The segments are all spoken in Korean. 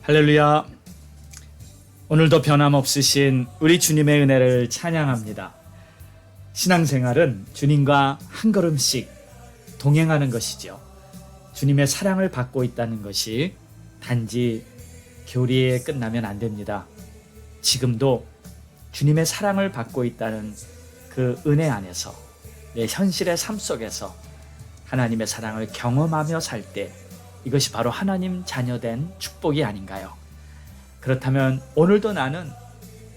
할렐루야. 오늘도 변함없으신 우리 주님의 은혜를 찬양합니다. 신앙생활은 주님과 한 걸음씩 동행하는 것이죠. 주님의 사랑을 받고 있다는 것이 단지 교리에 끝나면 안 됩니다. 지금도 주님의 사랑을 받고 있다는 그 은혜 안에서 내 현실의 삶 속에서 하나님의 사랑을 경험하며 살 때 이것이 바로 하나님 자녀된 축복이 아닌가요? 그렇다면 오늘도 나는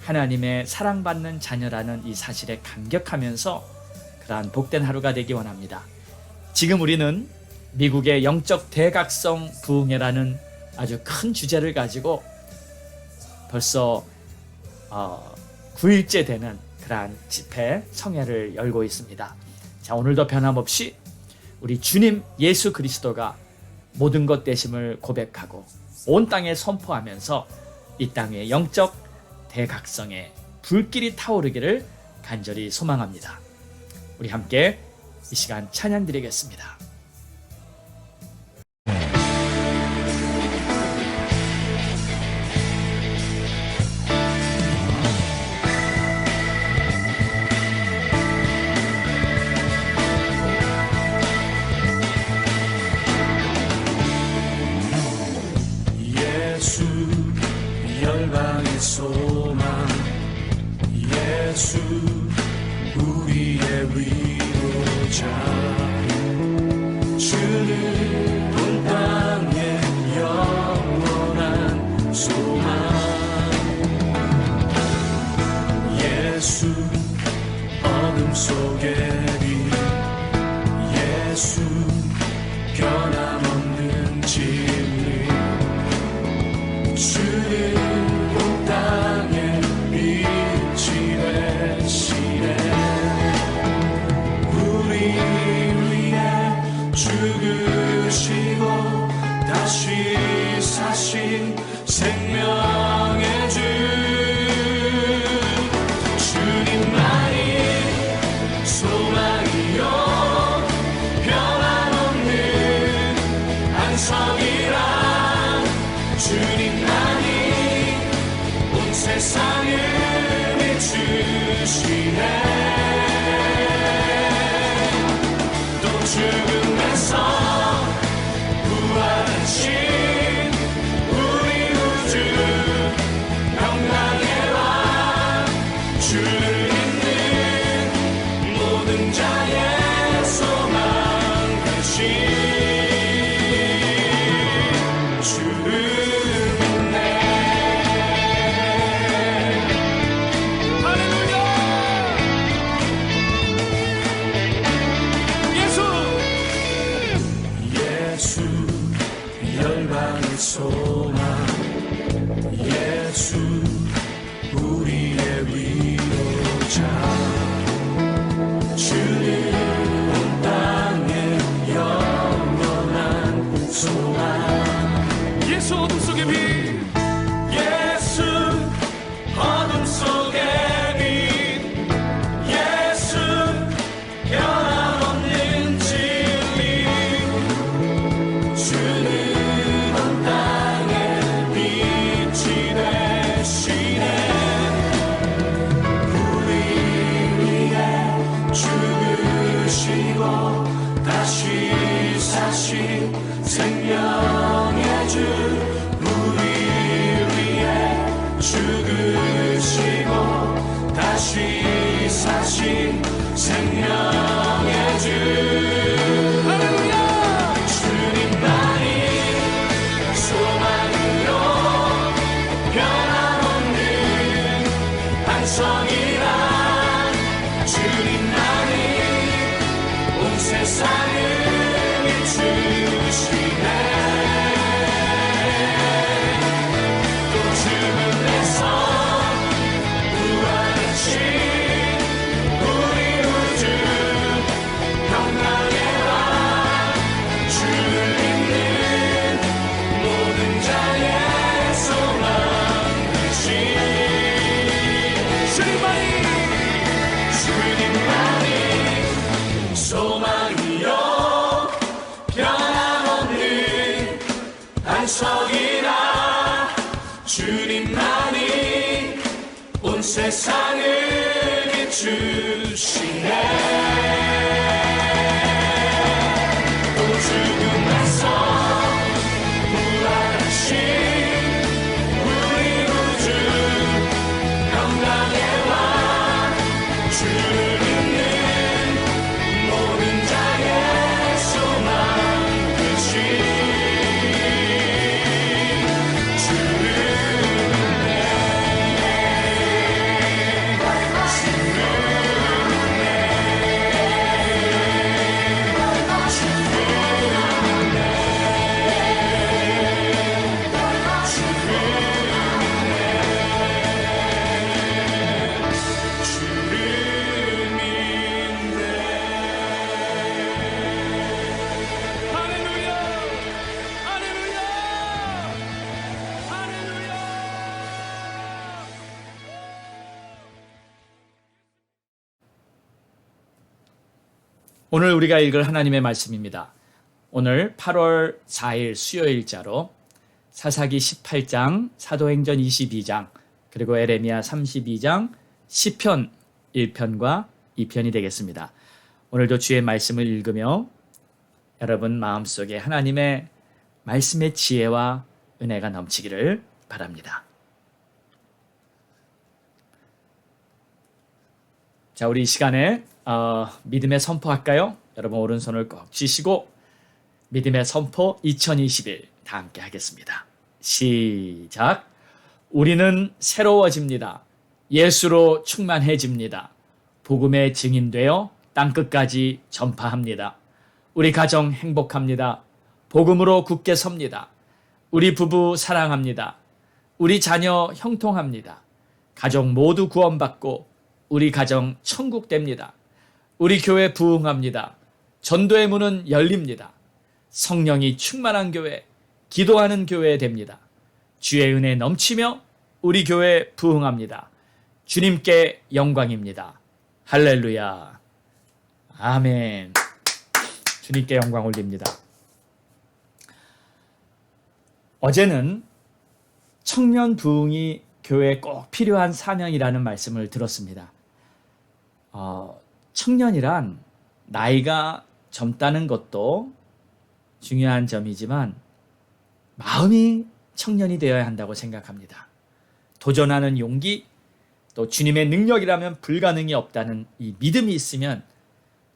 하나님의 사랑받는 자녀라는 이 사실에 감격하면서 그러한 복된 하루가 되기 원합니다. 지금 우리는 미국의 영적 대각성 부흥회라는 아주 큰 주제를 가지고 벌써 9일째 되는 그러한 집회 성회를 열고 있습니다. 자, 오늘도 변함없이 우리 주님 예수 그리스도가 모든 것 되심을 고백하고 온 땅에 선포하면서 이 땅의 영적 대각성에 불길이 타오르기를 간절히 소망합니다. 우리 함께 이 시간 찬양 드리겠습니다. 예수 열방의 소망, 예수 우리의 위로자, 주는 온 땅의 영원한 소망, 예수 어둠 속의 빛, 예수 변함없는 진리, 주는 온 땅에 빛이 되시네. 우리 위해 죽으시고 다시 사신 생명의 주, 주님만이 소망이요 변함없는 안성이라. 주님만이 온 세상을 비추시네. 또 죽음에서 부활하신 우리 우주 평강의 왕, 주를 믿는 모든 자의 소망 되신 열방의 소망, 예수 우리의 위로자, 주는 온 땅의 영원한 소망, 예수 어둠 속의 빛, 예수 어둠 속의 빛, 예수 변함없는 진리, 주는 다시 사신 생명의 주, 우리 위해 죽으시고 다시 사신 생명의 주. 할렐루야. 주님만이 소망으로 변함없는 반성이라. 주님만이 온 세상을 비추시네. 또 죽음에서 부활하신 우리 우주 평강의 왕, 주를 믿는 모든 자의 소망 되신 주님만이 소망이요 변함없는 반석이라. 세상을 비추시네 또 죽음에서 부활하신 우리 구주 평강의 왕 주를 믿는 모든 자의 소망 되신 오늘 우리가 읽을 하나님의 말씀입니다. 오늘 8월 4일 수요일자로 사사기 18장, 사도행전 22장, 그리고 에레미야 32장, 시편 1편과 2편이 되겠습니다. 오늘도 주의 말씀을 읽으며 여러분 마음속에 하나님의 말씀의 지혜와 은혜가 넘치기를 바랍니다. 자, 우리 이 시간에 믿음의 선포할까요? 여러분 오른손을 꼭 쥐시고 믿음의 선포 2021 다 함께 하겠습니다. 시작. 우리는 새로워집니다. 예수로 충만해집니다. 복음의 증인되어 땅끝까지 전파합니다. 우리 가정 행복합니다. 복음으로 굳게 섭니다. 우리 부부 사랑합니다. 우리 자녀 형통합니다. 가족 모두 구원받고 우리 가정 천국 됩니다. 우리 교회 부흥합니다. 전도의 문은 열립니다. 성령이 충만한 교회, 기도하는 교회 됩니다. 주의 은혜 넘치며 우리 교회 부흥합니다. 주님께 영광입니다. 할렐루야. 아멘. 주님께 영광 올립니다. 어제는 청년 부흥이 교회에 꼭 필요한 사명이라는 말씀을 들었습니다. 청년이란 나이가 젊다는 것도 중요한 점이지만 마음이 청년이 되어야 한다고 생각합니다. 도전하는 용기, 또 주님의 능력이라면 불가능이 없다는 이 믿음이 있으면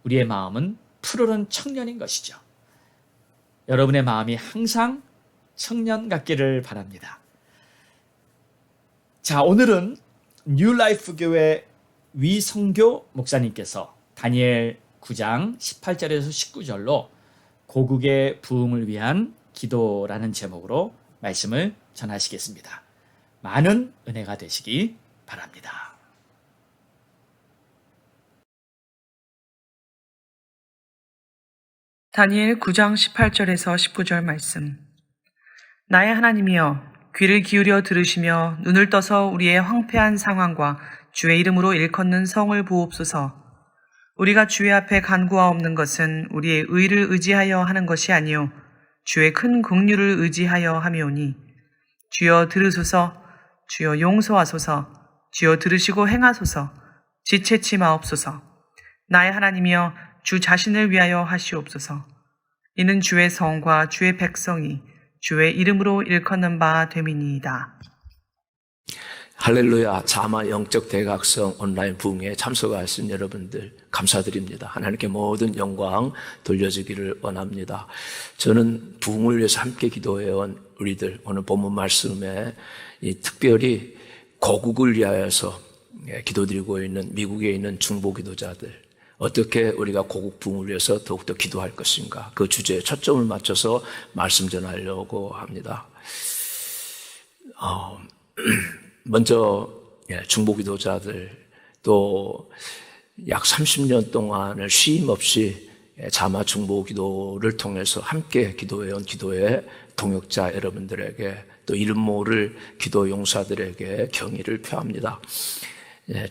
우리의 마음은 푸르른 청년인 것이죠. 여러분의 마음이 항상 청년 같기를 바랍니다. 자, 오늘은 뉴라이프 교회 위성교 목사님께서 다니엘 9장 18절에서 19절로 고국의 부흥을 위한 기도라는 제목으로 말씀을 전하시겠습니다. 많은 은혜가 되시기 바랍니다. 다니엘 9장 18절에서 19절 말씀. 나의 하나님이여, 귀를 기울여 들으시며 눈을 떠서 우리의 황폐한 상황과 주의 이름으로 일컫는 성을 보옵소서. 우리가 주의 앞에 간구하옵는 것은 우리의 의를 의지하여 하는 것이 아니요 주의 큰 긍휼을 의지하여 함이오니, 주여 들으소서. 주여 용서하소서. 주여 들으시고 행하소서. 지체치 마옵소서. 나의 하나님이여, 주 자신을 위하여 하시옵소서. 이는 주의 성과 주의 백성이 주의 이름으로 일컫는 바 됨이니이다. 할렐루야. 자마 영적 대각성 온라인 부흥에 참석하신 여러분들 감사드립니다. 하나님께 모든 영광 돌려주기를 원합니다. 저는 부흥을 위해서 함께 기도해온 우리들, 오늘 본문 말씀에 특별히 고국을 위하여서 기도드리고 있는 미국에 있는 중보 기도자들, 어떻게 우리가 고국 부흥을 위해서 더욱더 기도할 것인가, 그 주제에 초점을 맞춰서 말씀 전하려고 합니다. 먼저 중보 기도자들, 또 약 30년 동안을 쉼 없이 자마 중보 기도를 통해서 함께 기도해온 기도의 동역자 여러분들에게, 또 이름 모를 기도 용사들에게 경의를 표합니다.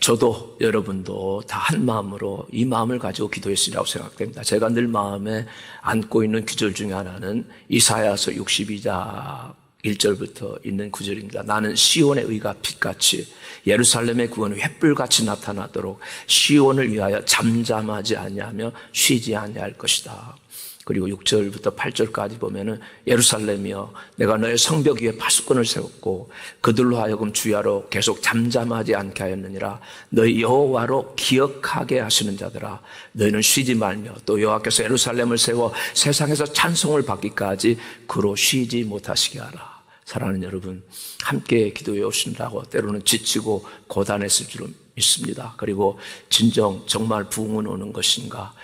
저도 여러분도 다 한 마음으로 이 마음을 가지고 기도했으리라고 생각됩니다. 제가 늘 마음에 안고 있는 기절 중에 하나는 이사야서 62장의 1절부터 있는 구절입니다. 나는 시온의 의가 빛같이 예루살렘의 구원이 횃불같이 나타나도록 시온을 위하여 잠잠하지 아니하며 쉬지 아니할 것이다. 그리고 6절부터 8절까지 보면은 예루살렘이여 내가 너의 성벽 위에 파수꾼을 세웠고 그들로 하여금 주야로 계속 잠잠하지 않게 하였느니라. 너희 여호와로 기억하게 하시는 자들아 너희는 쉬지 말며 또 여호와께서 예루살렘을 세워 세상에서 찬송을 받기까지 그로 쉬지 못하시게 하라. 사랑하는 여러분, 함께 기도해 오신다고 때로는 지치고 고단했을 줄 믿습니다. 그리고 진정 정말 부흥은 오는 것인가,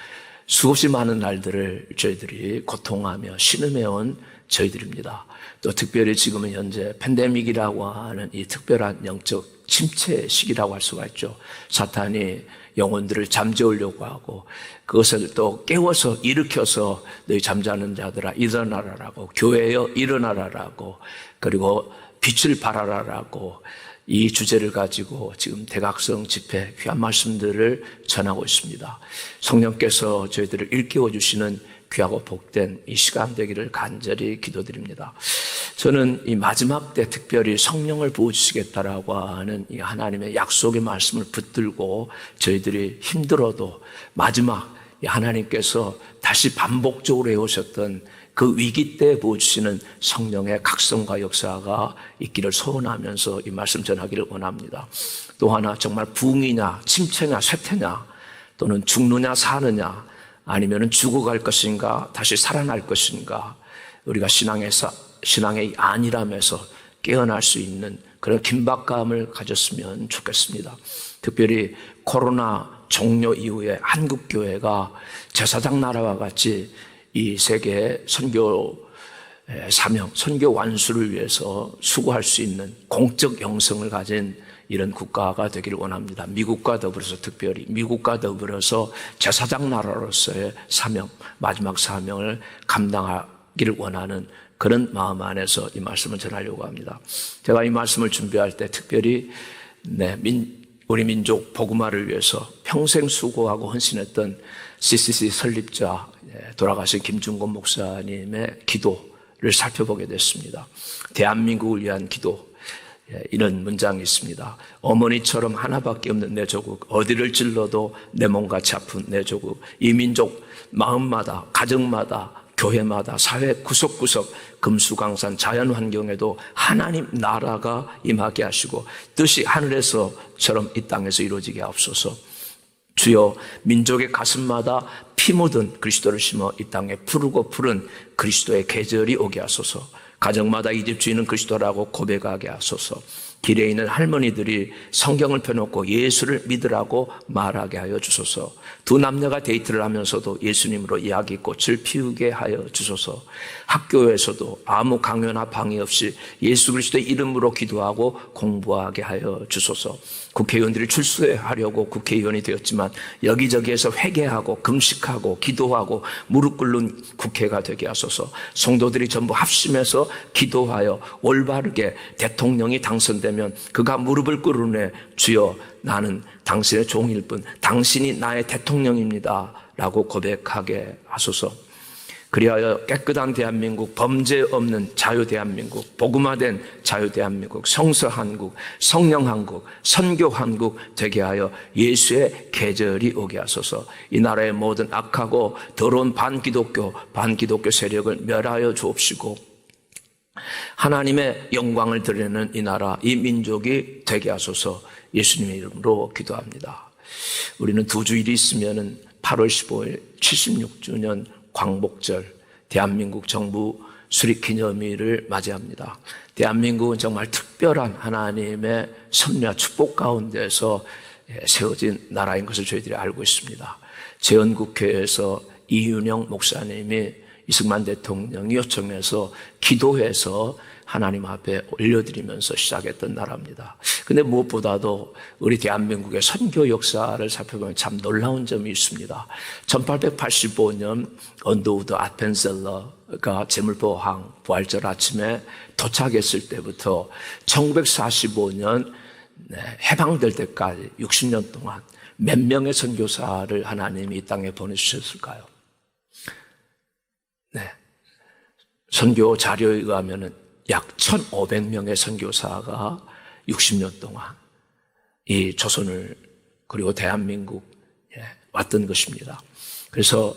수없이 많은 날들을 저희들이 고통하며 신음해온 저희들입니다. 또 특별히 지금은 현재 팬데믹이라고 하는 이 특별한 영적 침체 시기라고 할 수가 있죠. 사탄이 영혼들을 잠재우려고 하고 그것을 또 깨워서 일으켜서 너희 잠자는 자들아 일어나라라고, 교회여 일어나라라고, 그리고 빛을 발하라라고 이 주제를 가지고 지금 대각성 집회 귀한 말씀들을 전하고 있습니다. 성령께서 저희들을 일깨워 주시는 귀하고 복된 이 시간 되기를 간절히 기도드립니다. 저는 이 마지막 때 특별히 성령을 부어주시겠다라고 하는 이 하나님의 약속의 말씀을 붙들고 저희들이 힘들어도 마지막 이 하나님께서 다시 반복적으로 해오셨던 그 위기 때 부어주시는 성령의 각성과 역사가 있기를 소원하면서 이 말씀 전하기를 원합니다. 또 하나 정말 부흥이냐 침체냐 쇠퇴냐 또는 죽느냐 사느냐 아니면 죽어갈 것인가 다시 살아날 것인가, 우리가 신앙의 안일함에서 깨어날 수 있는 그런 긴박감을 가졌으면 좋겠습니다. 특별히 코로나 종료 이후에 한국교회가 제사장 나라와 같이 이 세계의 선교 사명, 선교 완수를 위해서 수고할 수 있는 공적 영성을 가진 이런 국가가 되기를 원합니다. 미국과 더불어서 특별히 미국과 더불어서 제사장 나라로서의 사명, 마지막 사명을 감당하기를 원하는 그런 마음 안에서 이 말씀을 전하려고 합니다. 제가 이 말씀을 준비할 때 특별히 우리 민족 복음화를 위해서 평생 수고하고 헌신했던 CCC 설립자 돌아가신 김중곤 목사님의 기도를 살펴보게 됐습니다. 대한민국을 위한 기도, 이런 문장이 있습니다. 어머니처럼 하나밖에 없는 내 조국, 어디를 찔러도 내 몸같이 아픈 내 조국, 이 민족 마음마다, 가정마다, 교회마다, 사회 구석구석, 금수강산 자연환경에도 하나님 나라가 임하게 하시고 뜻이 하늘에서처럼 이 땅에서 이루어지게 하옵소서. 주여, 민족의 가슴마다 피 묻은 그리스도를 심어 이 땅에 푸르고 푸른 그리스도의 계절이 오게 하소서. 가정마다 이 집 주인은 그리스도라고 고백하게 하소서. 길에 있는 할머니들이 성경을 펴놓고 예수를 믿으라고 말하게 하여 주소서. 두 남녀가 데이트를 하면서도 예수님으로 이야기꽃을 피우게 하여 주소서. 학교에서도 아무 강요나 방해 없이 예수 그리스도의 이름으로 기도하고 공부하게 하여 주소서. 국회의원들이 출세하려고 국회의원이 되었지만 여기저기에서 회개하고 금식하고 기도하고 무릎 꿇는 국회가 되게 하소서. 성도들이 전부 합심해서 기도하여 올바르게 대통령이 당선되면 그가 무릎을 꿇으네 주여 나는 당신의 종일 뿐 당신이 나의 대통령입니다 라고 고백하게 하소서. 그리하여 깨끗한 대한민국, 범죄 없는 자유대한민국, 복음화된 자유대한민국, 성서한국, 성령한국, 선교한국 되게 하여 예수의 계절이 오게 하소서. 이 나라의 모든 악하고 더러운 반기독교 세력을 멸하여 주옵시고 하나님의 영광을 드리는 이 나라, 이 민족이 되게 하소서. 예수님의 이름으로 기도합니다. 우리는 두 주일이 있으면 8월 15일 76주년 광복절 대한민국 정부 수립 기념일을 맞이합니다. 대한민국은 정말 특별한 하나님의 섭리와 축복 가운데서 세워진 나라인 것을 저희들이 알고 있습니다. 재헌국회에서 이윤영 목사님이 이승만 대통령이 요청해서 기도해서 하나님 앞에 올려드리면서 시작했던 나라입니다. 근데 무엇보다도 우리 대한민국의 선교 역사를 살펴보면 참 놀라운 점이 있습니다. 1885년 언더우드 아펜셀러가 제물포항 부활절 아침에 도착했을 때부터 1945년 해방될 때까지 60년 동안 몇 명의 선교사를 하나님이 이 땅에 보내주셨을까요? 선교 자료에 의하면 약 1,500명의 선교사가 60년 동안 이 조선을 그리고 대한민국에 왔던 것입니다. 그래서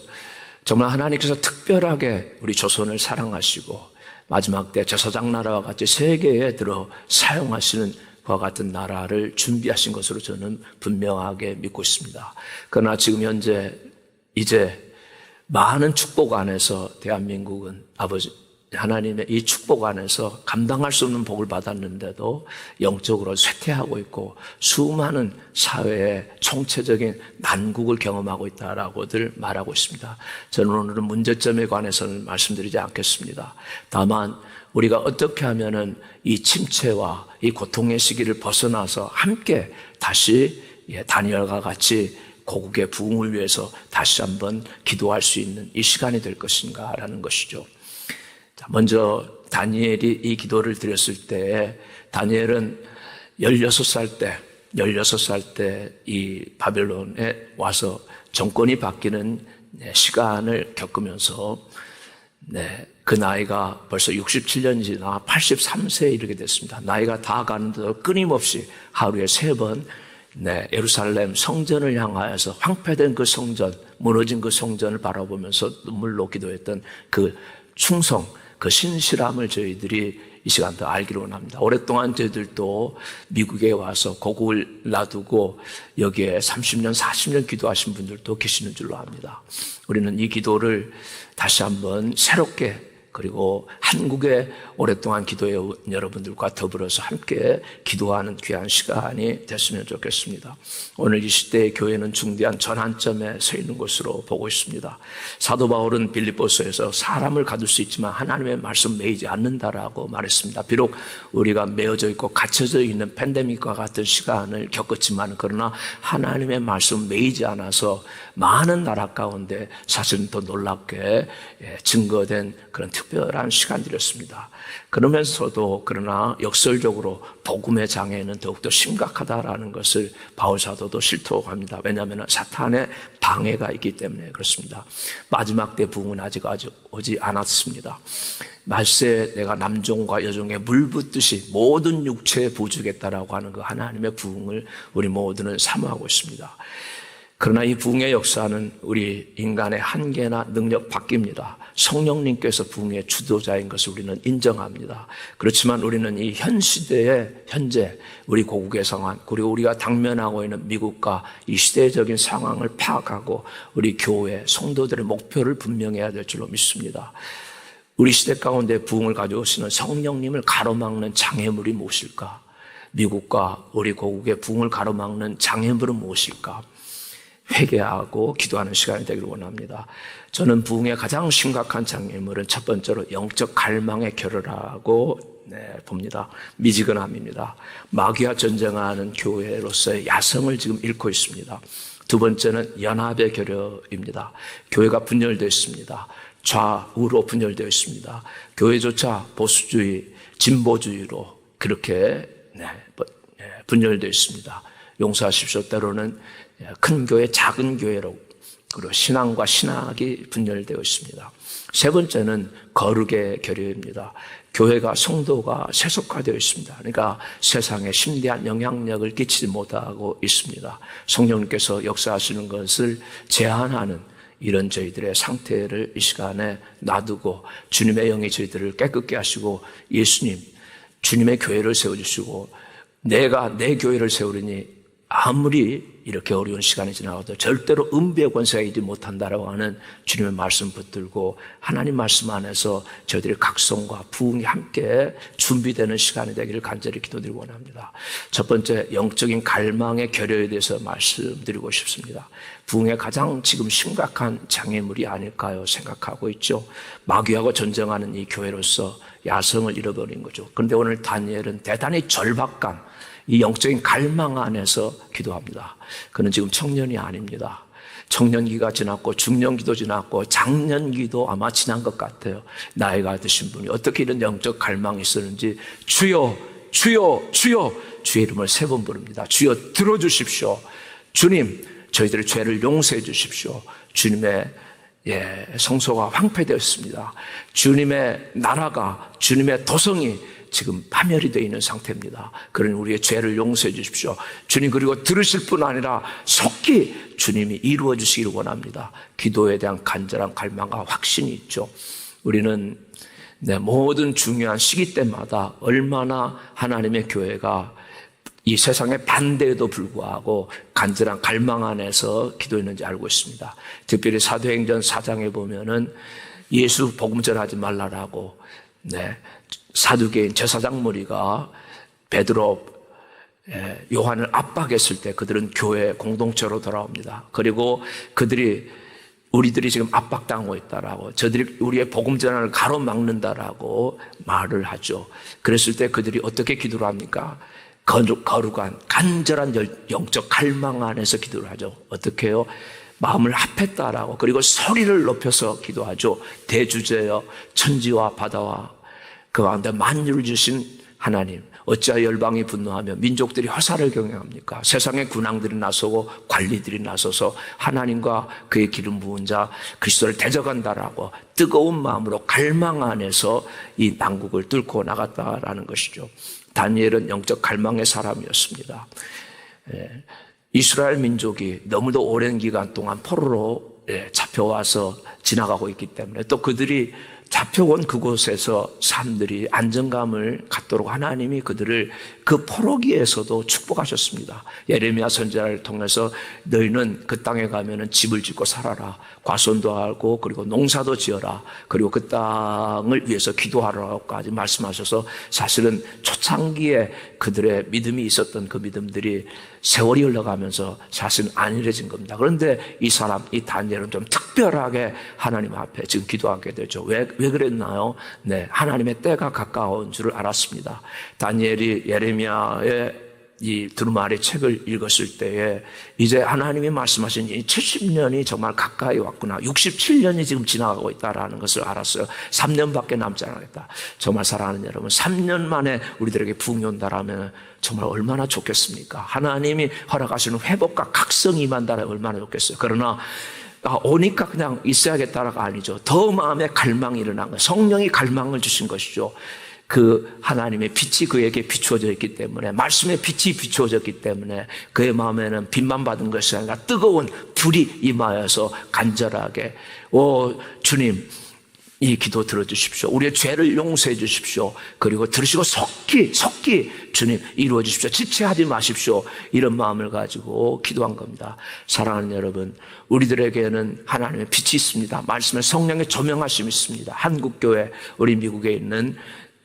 정말 하나님께서 특별하게 우리 조선을 사랑하시고 마지막 때 제사장 나라와 같이 세계에 들어 사용하시는 그와 같은 나라를 준비하신 것으로 저는 분명하게 믿고 있습니다. 그러나 지금 현재 이제 많은 축복 안에서 대한민국은 아버지 하나님의 이 축복 안에서 감당할 수 없는 복을 받았는데도 영적으로 쇠퇴하고 있고 수많은 사회의 총체적인 난국을 경험하고 있다라고들 말하고 있습니다. 저는 오늘은 문제점에 관해서는 말씀드리지 않겠습니다. 다만 우리가 어떻게 하면은 이 침체와 이 고통의 시기를 벗어나서 함께 다시 다니엘과 같이 고국의 부흥을 위해서 다시 한번 기도할 수 있는 이 시간이 될 것인가라는 것이죠. 먼저 다니엘이 이 기도를 드렸을 때 다니엘은 16살 때 이 바벨론에 와서 정권이 바뀌는 시간을 겪으면서 그 나이가 벌써 67년이 지나 83세에 이르게 됐습니다. 나이가 다 가는데도 끊임없이 하루에 3번 예루살렘 성전을 향하여서 황폐된 그 성전, 무너진 그 성전을 바라보면서 눈물로 기도했던 그 충성, 그 신실함을 저희들이 이 시간 더 알기를 원합니다. 오랫동안 저희들도 미국에 와서 고국을 놔두고 여기에 30년, 40년 기도하신 분들도 계시는 줄로 압니다. 우리는 이 기도를 다시 한번 새롭게 그리고 한국에 오랫동안 기도해온 여러분들과 더불어서 함께 기도하는 귀한 시간이 됐으면 좋겠습니다. 오늘 이 시대의 교회는 중대한 전환점에 서 있는 것으로 보고 있습니다. 사도 바울은 빌립보서에서 사람을 가둘 수 있지만 하나님의 말씀 매이지 않는다라고 말했습니다. 비록 우리가 매어져 있고 갇혀져 있는 팬데믹과 같은 시간을 겪었지만 그러나 하나님의 말씀 매이지 않아서 많은 나라 가운데 사실은 더 놀랍게 증거된 그런 특별한 시간들이었습니다. 그러면서도 그러나 역설적으로 복음의 장애는 더욱더 심각하다라는 것을 바울 사도도 실토합니다. 왜냐하면 사탄의 방해가 있기 때문에 그렇습니다. 마지막 때 부흥은 아직 오지 않았습니다. 말세 내가 남종과 여종에 물 붓듯이 모든 육체에 부어주겠다라고 하는 그 하나님의 부흥을 우리 모두는 사모하고 있습니다. 그러나 이 부흥의 역사는 우리 인간의 한계나 능력 밖입니다. 성령님께서 부흥의 주도자인 것을 우리는 인정합니다. 그렇지만 우리는 이 현 시대의 현재 우리 고국의 상황 그리고 우리가 당면하고 있는 미국과 이 시대적인 상황을 파악하고 우리 교회 성도들의 목표를 분명해야 될 줄로 믿습니다. 우리 시대 가운데 부흥을 가져오시는 성령님을 가로막는 장애물이 무엇일까? 미국과 우리 고국의 부흥을 가로막는 장애물은 무엇일까? 회개하고 기도하는 시간이 되기를 원합니다. 저는 부흥의 가장 심각한 장애물은 첫 번째로 영적 갈망의 결여라고 봅니다. 미지근함입니다. 마귀와 전쟁하는 교회로서의 야성을 지금 잃고 있습니다. 두 번째는 연합의 결여입니다. 교회가 분열되어 있습니다. 좌우로 분열되어 있습니다. 교회조차 보수주의, 진보주의로 그렇게 분열되어 있습니다. 용서하십시오. 때로는 큰 교회, 작은 교회로 그리고 신앙과 신학이 분열되어 있습니다. 세 번째는 거룩의 결여입니다. 교회가 성도가 세속화되어 있습니다. 그러니까 세상에 심대한 영향력을 끼치지 못하고 있습니다. 성령님께서 역사하시는 것을 제한하는 이런 저희들의 상태를 이 시간에 놔두고 주님의 영이 저희들을 깨끗게 하시고 예수님, 주님의 교회를 세워주시고 내가 내 교회를 세우리니 아무리 이렇게 어려운 시간이 지나가도 절대로 은비의 권세가 이지 못한다라고 하는 주님의 말씀 붙들고 하나님 말씀 안에서 저희들의 각성과 부흥이 함께 준비되는 시간이 되기를 간절히 기도드리고 원합니다. 첫 번째 영적인 갈망의 결여에 대해서 말씀드리고 싶습니다. 부흥의 가장 지금 심각한 장애물이 아닐까요 생각하고 있죠. 마귀하고 전쟁하는 이 교회로서 야성을 잃어버린 거죠. 그런데 오늘 다니엘은 대단히 절박감 이 영적인 갈망 안에서 기도합니다. 그는 지금 청년이 아닙니다. 청년기가 지났고 중년기도 지났고 장년기도 아마 지난 것 같아요. 나이가 드신 분이 어떻게 이런 영적 갈망이 있었는지 주여 주여 주여 주의 이름을 3번 부릅니다. 주여 들어주십시오. 주님 저희들의 죄를 용서해 주십시오. 주님의 성소가 황폐되었습니다. 주님의 나라가, 주님의 도성이 지금 파멸이 되어 있는 상태입니다. 그러니 우리의 죄를 용서해 주십시오. 주님, 그리고 들으실 뿐 아니라 속히 주님이 이루어 주시기를 원합니다. 기도에 대한 간절한 갈망과 확신이 있죠. 우리는 모든 중요한 시기 때마다 얼마나 하나님의 교회가 이 세상의 반대에도 불구하고 간절한 갈망 안에서 기도했는지 알고 있습니다. 특별히 사도행전 4장에 보면은 예수 복음 전하지 말라라고 사두개인 제사장 무리가 베드로, 요한을 압박했을 때 그들은 교회 공동체로 돌아옵니다. 그리고 우리들이 지금 압박당하고 있다라고, 저들이 우리의 복음 전환을 가로막는다라고 말을 하죠. 그랬을 때 그들이 어떻게 기도를 합니까? 거룩한 간절한 영적 갈망 안에서 기도를 하죠. 어떻게 해요? 마음을 합했다라고, 그리고 소리를 높여서 기도하죠. 대주제여 천지와 바다와 그 가운데 만유를 주신 하나님, 어찌하여 열방이 분노하며 민족들이 화살을 경영합니까? 세상의 군왕들이 나서고 관리들이 나서서 하나님과 그의 기름 부은 자 그리스도를 대적한다라고 뜨거운 마음으로 갈망 안에서 이 난국을 뚫고 나갔다라는 것이죠. 다니엘은 영적 갈망의 사람이었습니다. 이스라엘 민족이 너무도 오랜 기간 동안 포로로 잡혀와서 지나가고 있기 때문에, 또 그들이 잡혀온 그곳에서 사람들이 안정감을 갖도록 하나님이 그들을 그 포로기에서도 축복하셨습니다. 예레미야 선지자를 통해서 너희는 그 땅에 가면은 집을 짓고 살아라, 과손도 하고 그리고 농사도 지어라, 그리고 그 땅을 위해서 기도하라고까지 말씀하셔서, 사실은 초창기에 그들의 믿음이 있었던 그 믿음들이 세월이 흘러가면서 사실은 안일해진 겁니다. 그런데 이 다니엘은 좀 특별하게 하나님 앞에 지금 기도하게 되죠. 왜 그랬나요? 하나님의 때가 가까운 줄을 알았습니다. 다니엘이 예레미야의 이 두루마리 책을 읽었을 때에 이제 하나님이 말씀하신 이 70년이 정말 가까이 왔구나, 67년이 지금 지나가고 있다라는 것을 알았어요. 3년밖에 남지 않았다. 정말 사랑하는 여러분, 3년 만에 우리들에게 부흥이 온다라면 정말 얼마나 좋겠습니까? 하나님이 허락하시는 회복과 각성이 임한다라면 얼마나 좋겠어요. 그러나 오니까 그냥 있어야겠다라가 아니죠. 더 마음에 갈망이 일어난 거예요. 성령이 갈망을 주신 것이죠. 그 하나님의 빛이 그에게 비추어져 있기 때문에, 말씀의 빛이 비추어졌기 때문에 그의 마음에는 빛만 받은 것이 아니라 뜨거운 불이 임하여서 간절하게 주님, 이 기도 들어주십시오. 우리의 죄를 용서해 주십시오. 그리고 들으시고 속히 주님 이루어 주십시오. 지체하지 마십시오. 이런 마음을 가지고 기도한 겁니다. 사랑하는 여러분, 우리들에게는 하나님의 빛이 있습니다. 말씀의 성령의 조명하심이 있습니다. 한국교회, 우리 미국에 있는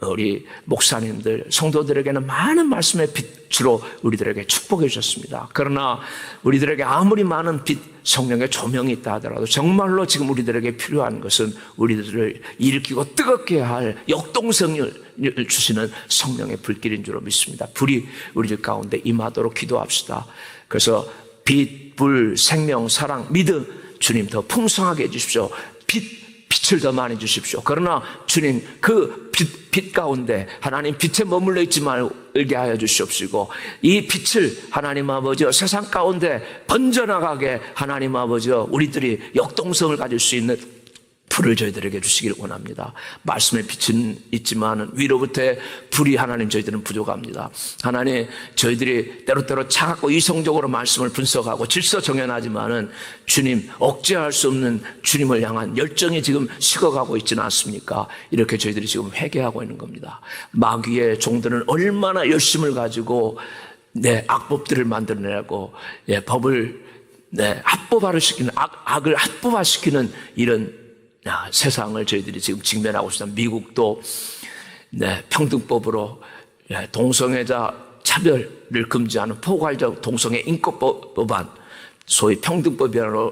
우리 목사님들, 성도들에게는 많은 말씀의 빛으로 우리들에게 축복해 주셨습니다. 그러나 우리들에게 아무리 많은 빛, 성령의 조명이 있다 하더라도 정말로 지금 우리들에게 필요한 것은 우리들을 일으키고 뜨겁게 할 역동성을 주시는 성령의 불길인 줄로 믿습니다. 불이 우리들 가운데 임하도록 기도합시다. 그래서 빛, 불, 생명, 사랑, 믿음, 주님 더 풍성하게 해주십시오. 빛을 더 많이 주십시오. 그러나 주님, 그 빛 가운데 하나님 빛에 머물러 있지 말게 하여 주시옵시고, 이 빛을 하나님 아버지여 세상 가운데 번져나가게 하나님 아버지여 우리들이 역동성을 가질 수 있는 불을 저희들에게 주시기를 원합니다. 말씀의 빛은 있지만 위로부터의 불이 하나님 저희들은 부족합니다. 하나님, 저희들이 때로 차갑고 이성적으로 말씀을 분석하고 질서 정연하지만은 주님, 억제할 수 없는 주님을 향한 열정이 지금 식어가고 있지는 않습니까? 이렇게 저희들이 지금 회개하고 있는 겁니다. 마귀의 종들은 얼마나 열심을 가지고 악법들을 만들어내고 법을 합법화시키는 악을 합법화시키는 이런 세상을 저희들이 지금 직면하고 있습니다. 미국도 평등법으로 동성애자 차별을 금지하는 포괄적 동성애 인권법안, 소위 평등법이라는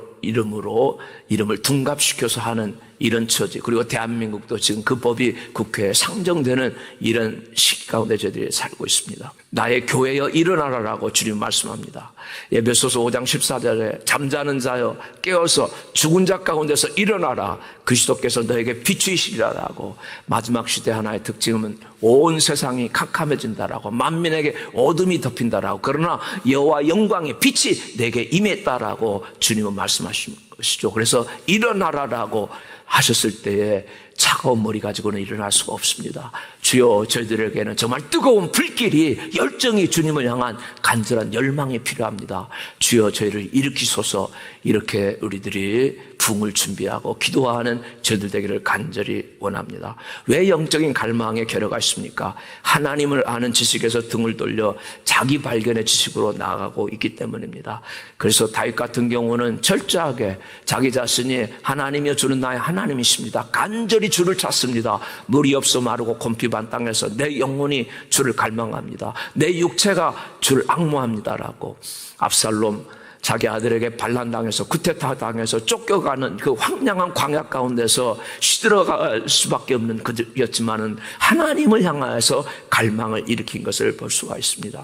이름을 둔갑시켜서 하는 이런 처지, 그리고 대한민국도 지금 그 법이 국회에 상정되는 이런 시기 가운데 저희들이 살고 있습니다. 나의 교회여 일어나라라고 주님 말씀합니다. 에베소서 5장 14절에 잠자는 자여 깨어서 죽은 자 가운데서 일어나라, 그리스도께서 너에게 비추이시리라라고. 마지막 시대 하나의 특징은 온 세상이 캄캄해진다라고, 만민에게 어둠이 덮인다라고, 그러나 여호와 영광의 빛이 내게 임했다라고 주님은 말씀하십니다. 말씀하신 것이죠. 그래서 일어나라라고 하셨을 때에 차가운 머리 가지고는 일어날 수가 없습니다. 주여, 저희들에게는 정말 뜨거운 불길이, 열정이 주님을 향한 간절한 열망이 필요합니다. 주여, 저희를 일으키소서. 이렇게 우리들이 부흥을 준비하고 기도하는 저희들 되기를 간절히 원합니다. 왜 영적인 갈망의 결여가 있습니까? 하나님을 아는 지식에서 등을 돌려 자기 발견의 지식으로 나아가고 있기 때문입니다. 그래서 다윗 같은 경우는 철저하게 자기 자신이 하나님이여 주는 나의 하나님이십니다. 간절히 주를 찾습니다. 물이 없어 마르고 곰핍한 땅에서 내 영혼이 주를 갈망합니다. 내 육체가 주를 앙모합니다라고. 압살롬 자기 아들에게 반란당해서 쿠데타 당해서 쫓겨가는 그 황량한 광야 가운데서 시들어갈 수밖에 없는 그였지만은 하나님을 향하여서 갈망을 일으킨 것을 볼 수가 있습니다.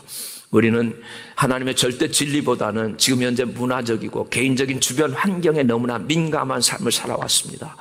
우리는 하나님의 절대 진리보다는 지금 현재 문화적이고 개인적인 주변 환경에 너무나 민감한 삶을 살아왔습니다.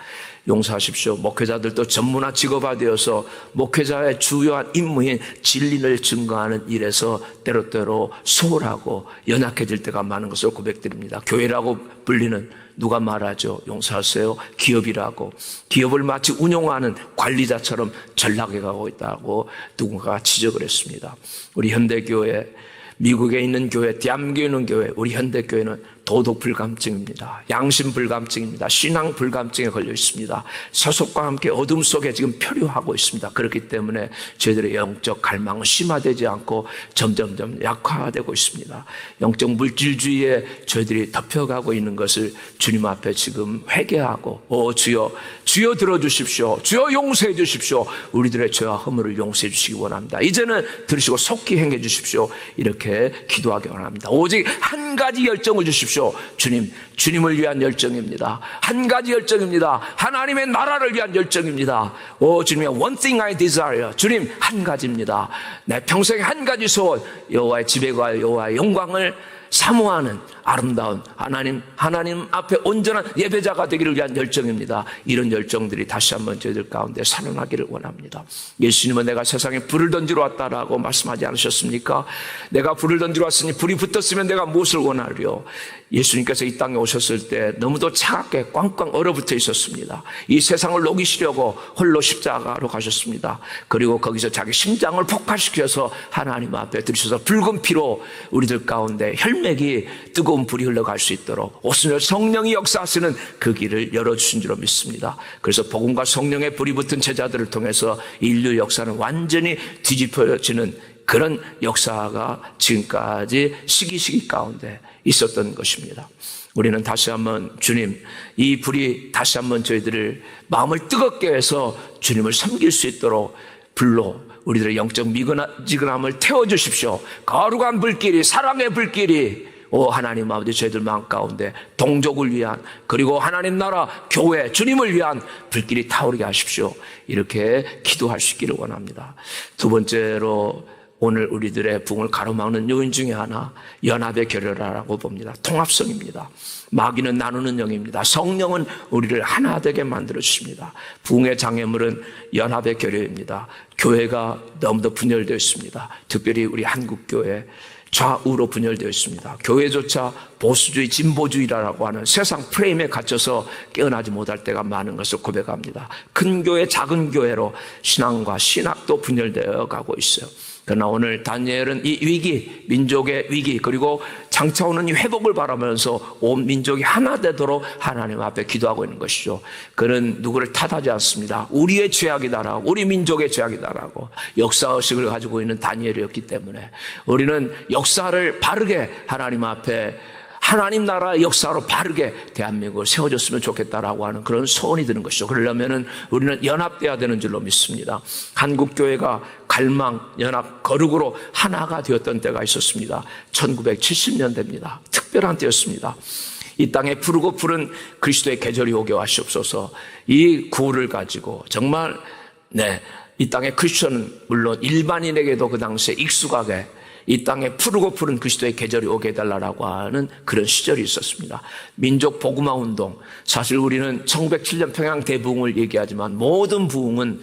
용서하십시오. 목회자들도 전문화 직업화되어서 목회자의 주요한 임무인 진리를 증거하는 일에서 때로때로 소홀하고 연약해질 때가 많은 것을 고백드립니다. 교회라고 불리는, 누가 말하죠? 용서하세요. 기업이라고. 기업을 마치 운용하는 관리자처럼 전락해 가고 있다고 누군가가 지적을 했습니다. 우리 현대교회, 미국에 있는 교회, 대한민국에 있는 교회, 우리 현대교회는 도덕 불감증입니다. 양심 불감증입니다. 신앙 불감증에 걸려 있습니다. 세속과 함께 어둠 속에 지금 표류하고 있습니다. 그렇기 때문에 저희들의 영적 갈망은 심화되지 않고 점점점 약화되고 있습니다. 영적 물질주의에 저희들이 덮여가고 있는 것을 주님 앞에 지금 회개하고, 주여, 주여 들어주십시오. 주여 용서해 주십시오. 우리들의 죄와 허물을 용서해 주시기 원합니다. 이제는 들으시고 속히 행해 주십시오. 이렇게 기도하기 원합니다. 오직 한 가지 열정을 주십시오. 주님, 주님을 위한 열정입니다. 한 가지 열정입니다. 하나님의 나라를 위한 열정입니다. 주님의 one thing I desire. 주님, 한 가지입니다. 내 평생에 한 가지 소원, 여호와의 집에 가 여호와의 영광을 사모하는 아름다운 하나님 앞에 온전한 예배자가 되기를 위한 열정입니다. 이런 열정들이 다시 한번 저희들 가운데 살아나기를 원합니다. 예수님은 내가 세상에 불을 던지러 왔다라고 말씀하지 않으셨습니까? 내가 불을 던지러 왔으니 불이 붙었으면 내가 무엇을 원하리요? 예수님께서 이 땅에 오셨을 때 너무도 차갑게 꽝꽝 얼어붙어 있었습니다. 이 세상을 녹이시려고 홀로 십자가로 가셨습니다. 그리고 거기서 자기 심장을 폭발시켜서 하나님 앞에 들으셔서 붉은 피로 우리들 가운데 혈맥이 뜨거운 불이 흘러갈 수 있도록 오순절 성령이 역사하시는 그 길을 열어주신 줄로 믿습니다. 그래서 복음과 성령의 불이 붙은 제자들을 통해서 인류 역사는 완전히 뒤집어지는 그런 역사가 지금까지 시기 가운데 있었던 것입니다. 우리는 다시 한번 주님, 이 불이 다시 한번 저희들을 마음을 뜨겁게 해서 주님을 섬길 수 있도록 불로 우리들의 영적 미지근함을 태워주십시오. 거룩한 불길이, 사랑의 불길이 하나님 아버지 저희들 마음 가운데 동족을 위한, 그리고 하나님 나라 교회 주님을 위한 불길이 타오르게 하십시오. 이렇게 기도할 수 있기를 원합니다. 두 번째로 오늘 우리들의 부흥을 가로막는 요인 중에 하나, 연합의 결여라고 봅니다. 통합성입니다. 마귀는 나누는 영입니다. 성령은 우리를 하나 되게 만들어 주십니다. 부흥의 장애물은 연합의 결여입니다. 교회가 너무도 분열되어 있습니다. 특별히 우리 한국교회 좌우로 분열되어 있습니다. 교회조차 보수주의, 진보주의라고 하는 세상 프레임에 갇혀서 깨어나지 못할 때가 많은 것을 고백합니다. 큰 교회, 작은 교회로 신앙과 신학도 분열되어 가고 있어요. 그러나 오늘 다니엘은 이 위기, 민족의 위기, 그리고 장차 오는 이 회복을 바라면서 온 민족이 하나 되도록 하나님 앞에 기도하고 있는 것이죠. 그는 누구를 탓하지 않습니다. 우리의 죄악이다라고, 우리 민족의 죄악이다라고 역사의식을 가지고 있는 다니엘이었기 때문에 우리는 역사를 바르게 하나님 앞에, 하나님 나라의 역사로 바르게 대한민국을 세워줬으면 좋겠다라고 하는 그런 소원이 드는 것이죠. 그러려면은 우리는 연합돼야 되는 줄로 믿습니다. 한국교회가 갈망, 연합, 거룩으로 하나가 되었던 때가 있었습니다. 1970년대입니다. 특별한 때였습니다. 이 땅에 푸르고 푸른 그리스도의 계절이 오게 하시옵소서. 이 구호를 가지고 정말 이 땅의 크리스천은 물론 일반인에게도 그 당시에 익숙하게 이 땅에 푸르고 푸른 그리스도의 계절이 오게 해달라고 하는 그런 시절이 있었습니다. 민족 복음화 운동, 사실 우리는 1907년 평양 대부흥을 얘기하지만 모든 부흥은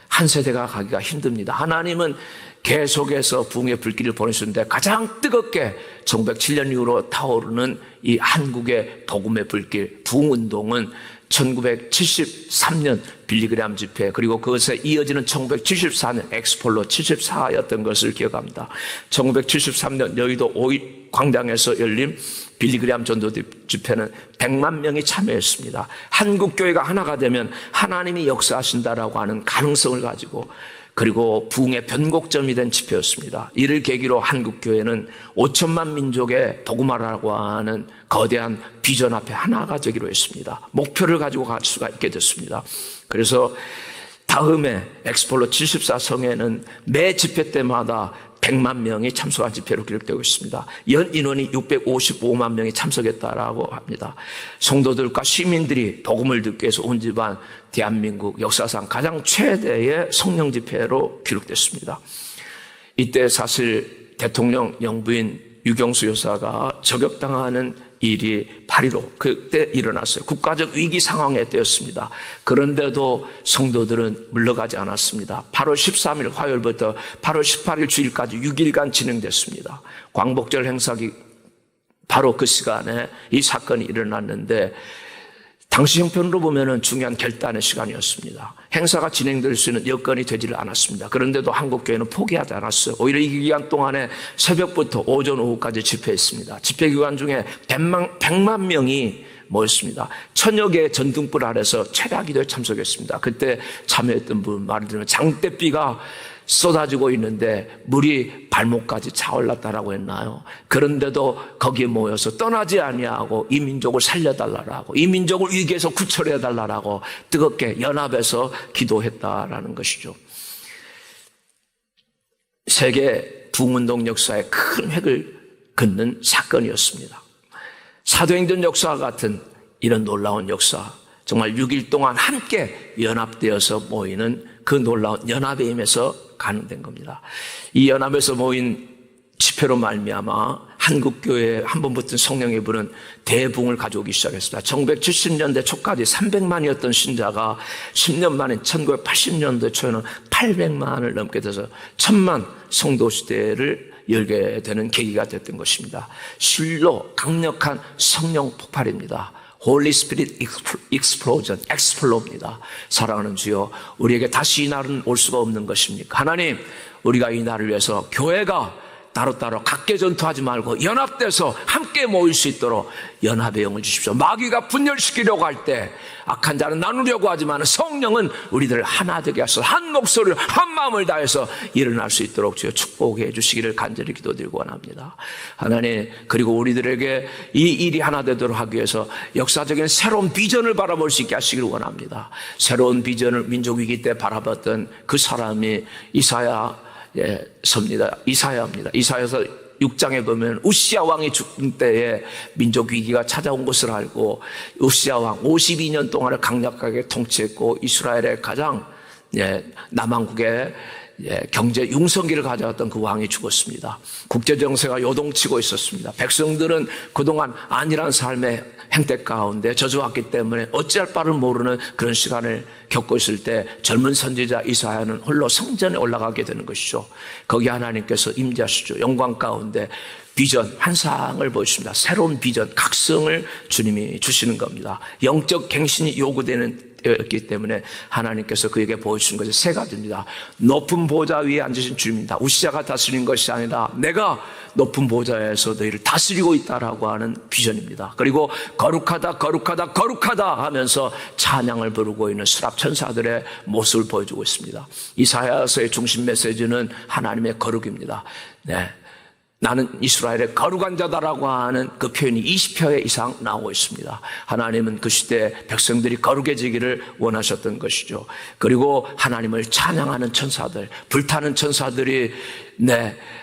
한 세대가 가기가 힘듭니다. 하나님은 계속해서 부흥의 불길을 보내셨는데 가장 뜨겁게 1907년 이후로 타오르는 이 한국의 복음의 불길, 부흥운동은 1973년 빌리그램 집회, 그리고 그것에 이어지는 1974년 엑스폴로 74였던 것을 기억합니다. 1973년 여의도 5.1 광장에서 열린 빌리그램 전도 집회는 100만 명이 참여했습니다. 한국교회가 하나가 되면 하나님이 역사하신다라고 하는 가능성을 가지고, 그리고 부흥의 변곡점이 된 집회였습니다. 이를 계기로 한국교회는 5천만 민족의 복음화라고 하는 거대한 비전 앞에 하나가 되기로 했습니다. 목표를 가지고 갈 수가 있게 됐습니다. 그래서 다음에 엑스폴로 74성에는 매 집회 때마다 100만 명이 참석한 집회로 기록되고 있습니다. 연 인원이 655만 명이 참석했다라고 합니다. 성도들과 시민들이 복음을 듣기 위해서 온 집안 대한민국 역사상 가장 최대의 성령 집회로 기록됐습니다. 이때 사실 대통령 영부인 유경수 여사가 저격당하는 일이 8.15 그때 일어났어요. 국가적 위기 상황에 되었습니다. 그런데도 성도들은 물러가지 않았습니다. 8월 13일 화요일부터 8월 18일 주일까지 6일간 진행됐습니다. 광복절 행사기 바로 그 시간에 이 사건이 일어났는데, 당시 형편으로 보면 중요한 결단의 시간이었습니다. 행사가 진행될 수 있는 여건이 되지를 않았습니다. 그런데도 한국교회는 포기하지 않았어요. 오히려 이 기간 동안에 새벽부터 오전 오후까지 집회했습니다. 집회 기간 중에 100만 명이 모였습니다. 1000여 개의 전등불 아래서 최다 기도에 참석했습니다. 그때 참여했던 분 말을 들으면 장대비가 쏟아지고 있는데 물이 발목까지 차올랐다라고 했나요? 그런데도 거기에 모여서 떠나지 아니하고 이 민족을 살려달라고, 이 민족을 위기에서 구출해달라고 뜨겁게 연합해서 기도했다라는 것이죠. 세계 부흥운동 역사에 큰 획을 긋는 사건이었습니다. 사도행전 역사와 같은 이런 놀라운 역사, 정말 6일 동안 함께 연합되어서 모이는 그 놀라운 연합의 힘에서 가능된 겁니다. 이 연합에서 모인 집회로 말미암아 한국교회에 한 번 붙은 성령의 불은 대부흥을 가져오기 시작했습니다. 1970년대 초까지 300만이었던 신자가 10년 만에 1980년대 초에는 800만을 넘게 돼서 1000만 성도 시대를 열게 되는 계기가 됐던 것입니다. 실로 강력한 성령 폭발입니다. Holy Spirit Explosion, 엑스플로입니다. 사랑하는 주여, 우리에게 다시 이 날은 올 수가 없는 것입니까? 하나님, 우리가 이 날을 위해서 교회가 따로따로 각계 전투하지 말고 연합돼서 함께 모일 수 있도록 연합의 영을 주십시오. 마귀가 분열시키려고 할 때 악한 자는 나누려고 하지만 성령은 우리들을 하나 되게 하셔서 한 목소리를 한 마음을 다해서 일어날 수 있도록 주여 축복해 주시기를 간절히 기도드리고 원합니다. 하나님, 그리고 우리들에게 이 일이 하나 되도록 하기 위해서 역사적인 새로운 비전을 바라볼 수 있게 하시기를 원합니다. 새로운 비전을 민족 위기 때 바라봤던 그 사람이 이사야입니다. 이사야서 6장에 보면 우시야 왕이 죽은 때에 민족 위기가 찾아온 것을 알고 우시야 왕 52년 동안을 강력하게 통치했고 이스라엘의 가장 남한국의 경제 융성기를 가져왔던 그 왕이 죽었습니다. 국제정세가 요동치고 있었습니다. 백성들은 그동안 안일한 삶의 행태 가운데 젖어왔기 때문에 어찌할 바를 모르는 그런 시간을 겪고 있을 때 젊은 선지자 이사야는 홀로 성전에 올라가게 되는 것이죠. 거기 하나님께서 임재하시죠. 영광 가운데 비전, 환상을 보여주십니다. 새로운 비전, 각성을 주님이 주시는 겁니다. 영적 갱신이 요구되는 였기 때문에 하나님께서 그에게 보여주신 것이 세 가지입니다. 높은 보좌 위에 앉으신 주님입니다. 우시야가 다스리는 것이 아니라 내가 높은 보좌에서 너희를 다스리고 있다라고 하는 비전입니다. 그리고 거룩하다 거룩하다 거룩하다 하면서 찬양을 부르고 있는 수랍 천사들의 모습을 보여주고 있습니다. 이사야서의 중심 메시지는 하나님의 거룩입니다. 나는 이스라엘의 거룩한 자다라고 하는 그 표현이 20회 이상 나오고 있습니다. 하나님은 그 시대 백성들이 거룩해지기를 원하셨던 것이죠. 그리고 하나님을 찬양하는 천사들, 불타는 천사들이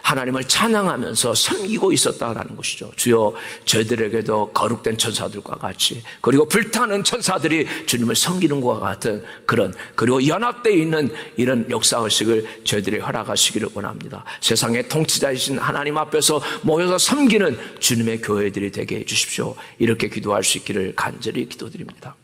하나님을 찬양하면서 섬기고 있었다라는 것이죠. 주여, 저희들에게도 거룩된 천사들과 같이, 그리고 불타는 천사들이 주님을 섬기는 것과 같은 그리고 연합되어 있는 이런 역사의식을 저희들이 허락하시기를 원합니다. 세상의 통치자이신 하나님 앞에서 모여서 섬기는 주님의 교회들이 되게 해주십시오. 이렇게 기도할 수 있기를 간절히 기도드립니다.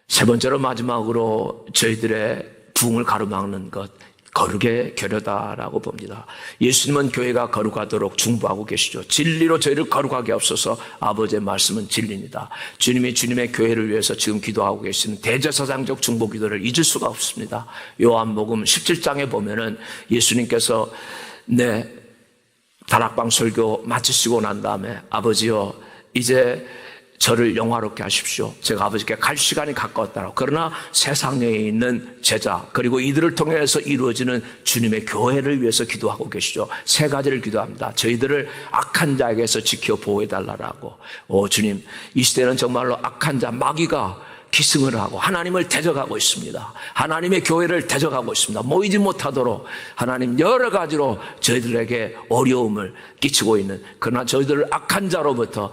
세 번째로 마지막으로 저희들의 부흥을 가로막는 것, 거룩의 교려다라고 봅니다. 예수님은 교회가 거룩하도록 중보하고 계시죠. 진리로 저희를 거룩하게 하옵소서. 아버지의 말씀은 진리입니다. 주님이 주님의 교회를 위해서 지금 기도하고 계시는 대제사장적 중보 기도를 잊을 수가 없습니다. 요한복음 17장에 보면은 예수님께서 다락방 설교 마치시고 난 다음에 아버지여 이제 저를 영화롭게 하십시오. 제가 아버지께 갈 시간이 가까웠다고. 그러나 세상에 있는 제자 그리고 이들을 통해서 이루어지는 주님의 교회를 위해서 기도하고 계시죠. 세 가지를 기도합니다. 저희들을 악한 자에게서 지켜 보호해달라고. 주님, 이 시대는 정말로 악한 자 마귀가 기승을 하고 하나님을 대적하고 있습니다. 하나님의 교회를 대적하고 있습니다. 모이지 못하도록 하나님 여러 가지로 저희들에게 어려움을 끼치고 있는, 그러나 저희들을 악한 자로부터,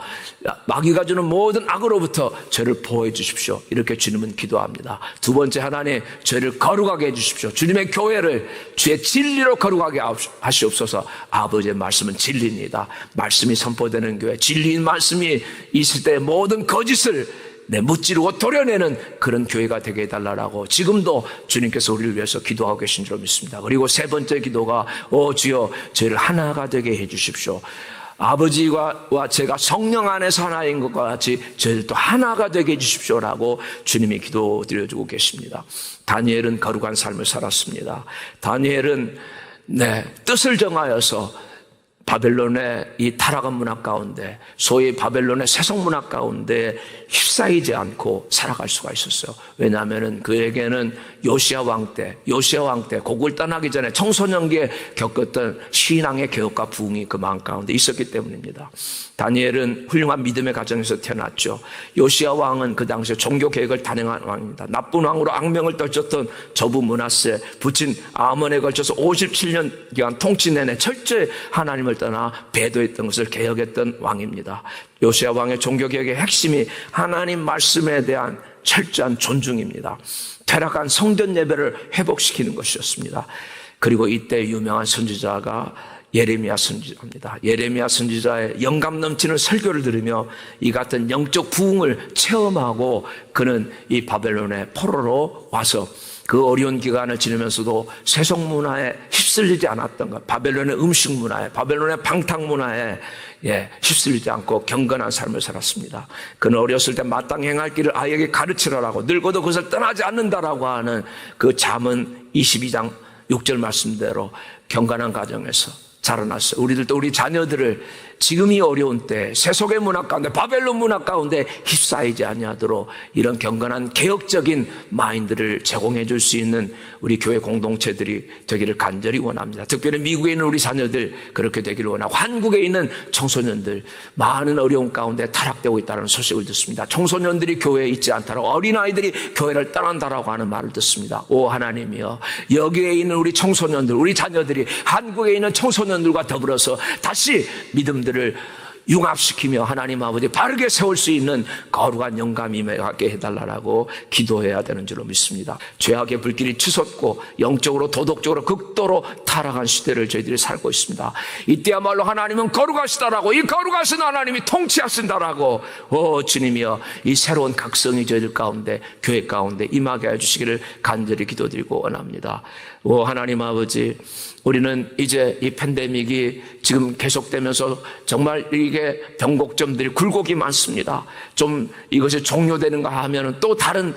마귀가 주는 모든 악으로부터 저희를 보호해 주십시오. 이렇게 주님은 기도합니다. 두 번째, 하나님 저희를 거룩하게 해 주십시오. 주님의 교회를 주의 진리로 거룩하게 하시옵소서. 아버지의 말씀은 진리입니다. 말씀이 선포되는 교회, 진리인 말씀이 있을 때 모든 거짓을 무찌르고 도려내는 그런 교회가 되게 해달라고 지금도 주님께서 우리를 위해서 기도하고 계신 줄 믿습니다. 그리고 세 번째 기도가 주여 저희를 하나가 되게 해 주십시오. 아버지와 제가 성령 안에서 하나인 것과 같이 저희들도 하나가 되게 해 주십시오라고 주님이 기도 드려주고 계십니다. 다니엘은 거룩한 삶을 살았습니다. 다니엘은 뜻을 정하여서 바벨론의 이 타락한 문화 가운데, 소위 바벨론의 세속 문화 가운데 휩싸이지 않고 살아갈 수가 있었어요. 왜냐하면 그에게는 요시야 왕 때 고국을 떠나기 전에 청소년기에 겪었던 신앙의 개혁과 부흥이 그 마음 가운데 있었기 때문입니다. 다니엘은 훌륭한 믿음의 가정에서 태어났죠. 요시야 왕은 그 당시에 종교 개혁을 단행한 왕입니다. 나쁜 왕으로 악명을 떨쳤던 저부 므낫세, 부친 아몬에 걸쳐서 57년 기간 통치 내내 철저히 하나님을 떠나 배도했던 것을 개혁했던 왕입니다. 요시야 왕의 종교개혁의 핵심이 하나님 말씀에 대한 철저한 존중입니다. 퇴락한 성전 예배를 회복시키는 것이었습니다. 그리고 이때 유명한 선지자가 예레미야 선지자입니다. 예레미야 선지자의 영감 넘치는 설교를 들으며 이 같은 영적 부흥을 체험하고 그는 이 바벨론의 포로로 와서 그 어려운 기간을 지내면서도 세속 문화에 휩쓸리지 않았던 것, 바벨론의 음식 문화에, 바벨론의 방탕 문화에 휩쓸리지 않고 경건한 삶을 살았습니다. 그는 어렸을 때 마땅히 행할 길을 아이에게 가르치라라고, 늙어도 그것을 떠나지 않는다라고 하는 그 잠언 22장 6절 말씀대로 경건한 가정에서 자라났어요. 우리들도 우리 자녀들을 지금 이 어려운 때 세속의 문화 가운데, 바벨론 문화 가운데 휩싸이지 아니하도록 이런 경건한 개혁적인 마인드를 제공해 줄 수 있는 우리 교회 공동체들이 되기를 간절히 원합니다. 특별히 미국에 있는 우리 자녀들 그렇게 되기를 원하고, 한국에 있는 청소년들 많은 어려움 가운데 타락되고 있다는 소식을 듣습니다. 청소년들이 교회에 있지 않다라고, 어린아이들이 교회를 떠난다라고 하는 말을 듣습니다. 오 하나님이여, 여기에 있는 우리 청소년들, 우리 자녀들이 한국에 있는 청소년들과 더불어서 다시 믿음들을 융합시키며 하나님 아버지 바르게 세울 수 있는 거룩한 영감이 임하게 해달라고 기도해야 되는 줄로 믿습니다. 죄악의 불길이 치솟고 영적으로 도덕적으로 극도로 타락한 시대를 저희들이 살고 있습니다. 이때야말로 하나님은 거룩하시다라고, 이 거룩하신 하나님이 통치하신다라고, 주님이여 이 새로운 각성이 저희들 가운데, 교회 가운데 임하게 해주시기를 간절히 기도드리고 원합니다. 하나님 아버지, 우리는 이제 이 팬데믹이 지금 계속되면서 정말 이게 변곡점들이 굴곡이 많습니다. 좀 이것이 종료되는가 하면은 또 다른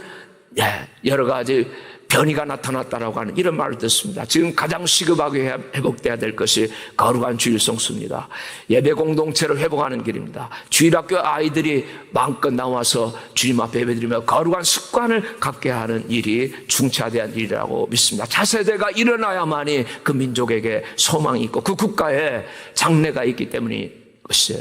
여러 가지 변이가 나타났다라고 하는 이런 말을 듣습니다. 지금 가장 시급하게 회복돼야 될 것이 거룩한 주일 성수입니다. 예배 공동체를 회복하는 길입니다. 주일학교 아이들이 마음껏 나와서 주님 앞에 예배드리며 거룩한 습관을 갖게 하는 일이 중차대한 일이라고 믿습니다. 차세대가 일어나야만이 그 민족에게 소망이 있고 그 국가에 장래가 있기 때문인 것이에요.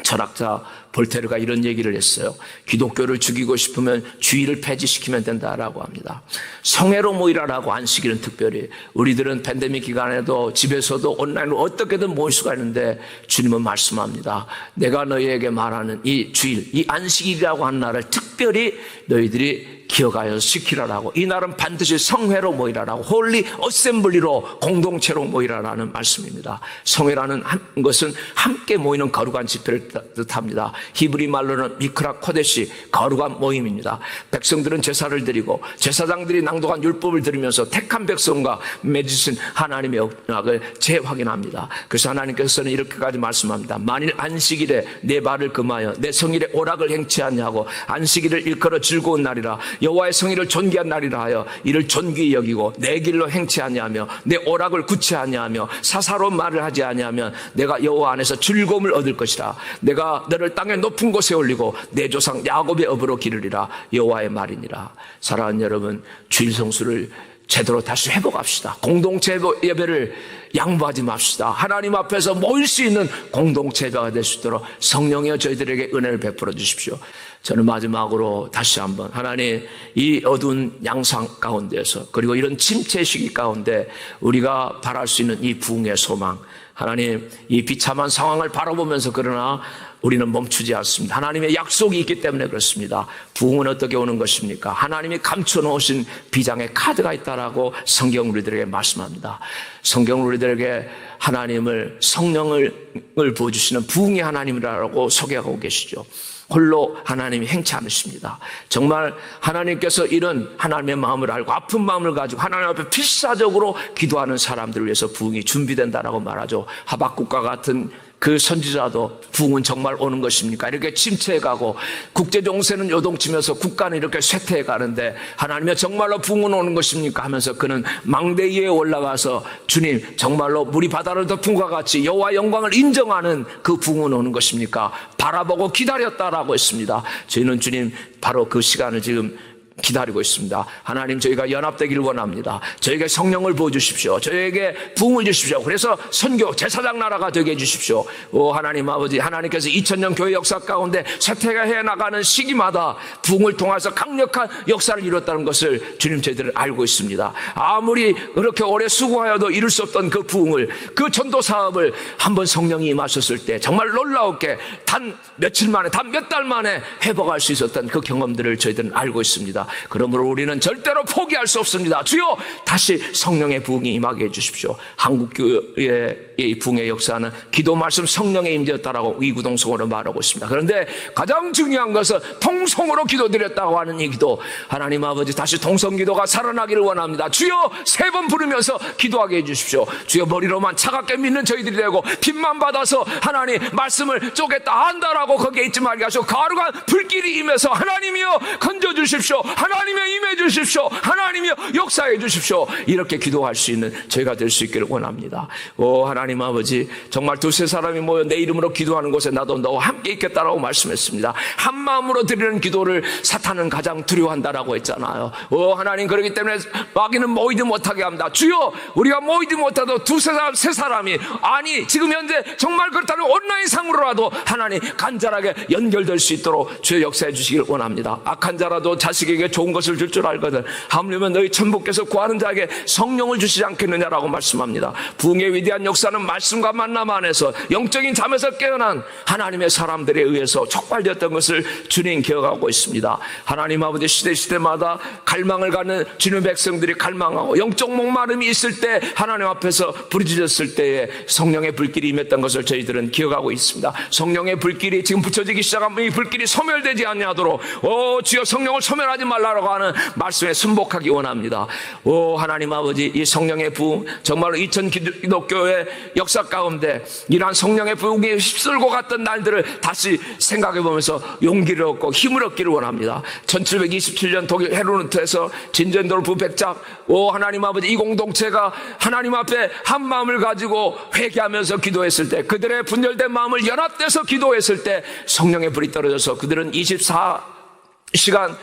철학자 볼테르가 이런 얘기를 했어요. 기독교를 죽이고 싶으면 주의를 폐지시키면 된다라고 합니다. 성회로 모이라라고 안식일은 특별히, 우리들은 팬데믹 기간에도 집에서도 온라인으로 어떻게든 모일 수가 있는데 주님은 말씀합니다. 내가 너희에게 말하는 이 주일, 이 안식일이라고 하는 날을 특별히 너희들이 기억하여 지키라라고, 이 날은 반드시 성회로 모이라라고, 홀리 어셈블리로 공동체로 모이라라는 말씀입니다. 성회라는 것은 함께 모이는 거룩한 집회를 뜻합니다. 히브리 말로는 미크라 코데시, 거룩한 모임입니다. 백성들은 제사를 드리고 제사장들이 낭독한 율법을 들으면서 택한 백성과 맺으신 하나님의 언약을 재확인합니다. 그래서 하나님께서는 이렇게까지 말씀합니다. 만일 안식일에 내 발을 금하여 내 성일에 오락을 행치 않냐고, 안식일을 일컬어 즐거운 날이라 여호와의 성일을 존귀한 날이라 하여 이를 존귀히 여기고 내 길로 행치 아니하며 내 오락을 굳지 아니하며 사사로운 말을 하지 아니하면 내가 여호와 안에서 즐거움을 얻을 것이라. 내가 너를 땅의 높은 곳에 올리고 내 조상 야곱의 업으로 기르리라. 여호와의 말이니라. 사랑하는 여러분, 주일 성수를 제대로 다시 회복합시다. 공동체 예배를 양보하지 맙시다. 하나님 앞에서 모일 수 있는 공동체 예배가 될 수 있도록 성령이여 저희들에게 은혜를 베풀어 주십시오. 저는 마지막으로 다시 한번 하나님, 이 어두운 양상 가운데서 그리고 이런 침체 시기 가운데 우리가 바랄 수 있는 이 부흥의 소망, 하나님, 이 비참한 상황을 바라보면서 그러나 우리는 멈추지 않습니다. 하나님의 약속이 있기 때문에 그렇습니다. 부흥은 어떻게 오는 것입니까? 하나님이 감춰놓으신 비장의 카드가 있다라고 성경 우리들에게 말씀합니다. 성경 우리들에게 하나님을, 성령을 부어주시는 부흥의 하나님이라고 소개하고 계시죠. 홀로 하나님이 행치 않으십니다. 정말 하나님께서 이런 하나님의 마음을 알고 아픈 마음을 가지고 하나님 앞에 필사적으로 기도하는 사람들을 위해서 부흥이 준비된다라고 말하죠. 하박국과 같은 그 선지자도 부흥은 정말 오는 것입니까? 이렇게 침체해가고 국제정세는 요동치면서 국가는 이렇게 쇠퇴해가는데 하나님의 정말로 부흥은 오는 것입니까? 하면서 그는 망대 위에 올라가서 주님, 정말로 물이 바다를 덮은 것과 같이 여호와 영광을 인정하는 그 부흥은 오는 것입니까? 바라보고 기다렸다라고 했습니다. 저희는 주님 바로 그 시간을 지금 기다리고 있습니다. 하나님, 저희가 연합되기를 원합니다. 저에게 성령을 부어주십시오. 저에게 부흥을 주십시오. 그래서 선교 제사장 나라가 되게 해주십시오. 오 하나님 아버지, 하나님께서 2000년 교회 역사 가운데 쇠퇴해 나가는 시기마다 부흥을 통해서 강력한 역사를 이뤘다는 것을 주님 저희들은 알고 있습니다. 아무리 그렇게 오래 수고하여도 이룰 수 없던 그 부흥을, 그 전도 사업을 한번 성령이 임하셨을 때 정말 놀라웠게 단 며칠 만에, 단 몇 달 만에 회복할 수 있었던 그 경험들을 저희들은 알고 있습니다. 그러므로 우리는 절대로 포기할 수 없습니다. 주여, 다시 성령의 부흥이 임하게 해주십시오. 한국교회의 이 부흥의 역사는 기도 말씀 성령의 임재였다라고 이구동성으로 말하고 있습니다. 그런데 가장 중요한 것은 통성으로 기도드렸다고 하는 이 기도, 하나님 아버지, 다시 통성기도가 살아나기를 원합니다. 주여, 3번 부르면서 기도하게 해주십시오. 주여, 머리로만 차갑게 믿는 저희들이 되고 빛만 받아서 하나님 말씀을 쪼갰다 한다라고 거기에 있지 말게 하시고 거룩한 불길이 임해서 하나님이여 건져주십시오. 하나님이여 임해주십시오. 하나님이여 역사해 주십시오. 이렇게 기도할 수 있는 저희가 될 수 있기를 원합니다. 오 하나님 아버지, 정말 2-3사람이 모여 내 이름으로 기도하는 곳에 나도 너와 함께 있겠다라고 말씀했습니다. 한 마음으로 드리는 기도를 사탄은 가장 두려워한다라고 했잖아요. 오 하나님, 그렇기 때문에 마귀는 모이지 못하게 합니다. 주여, 우리가 모이지 못해도 2-3사람, 3사람이, 아니 지금 현재 정말 그렇다면 온라인상으로라도 하나님 간절하게 연결될 수 있도록 주여 역사해 주시기를 원합니다. 악한 자라도 자식에게 좋은 것을 줄 줄 알거든 하물며 너희 천부께서 구하는 자에게 성령을 주시지 않겠느냐라고 말씀합니다. 부흥의 위대한 역사는 말씀과 만남 안에서 영적인 잠에서 깨어난 하나님의 사람들에 의해서 촉발되었던 것을 주님 기억하고 있습니다. 하나님 아버지, 시대마다 갈망을 갖는 주님의 백성들이 갈망하고 영적 목마름이 있을 때 하나님 앞에서 부르짖었을 때에 성령의 불길이 임했던 것을 저희들은 기억하고 있습니다. 성령의 불길이 지금 붙여지기 시작하면 이 불길이 소멸되지 않냐도록 오 주여, 성령을 소멸하지 말라고 하는 말씀에 순복하기 원합니다. 오 하나님 아버지, 이 성령의 부흥, 정말로 2000 기독교의 역사 가운데 이러한 성령의 부흥이 휩쓸고 갔던 날들을 다시 생각해 보면서 용기를 얻고 힘을 얻기를 원합니다. 1727년 독일 헤르누트에서 진전도르 부백작, 오 하나님 아버지, 이 공동체가 하나님 앞에 한 마음을 가지고 회개하면서 기도했을 때, 그들의 분열된 마음을 연합돼서 기도했을 때 성령의 불이 떨어져서 그들은 24시간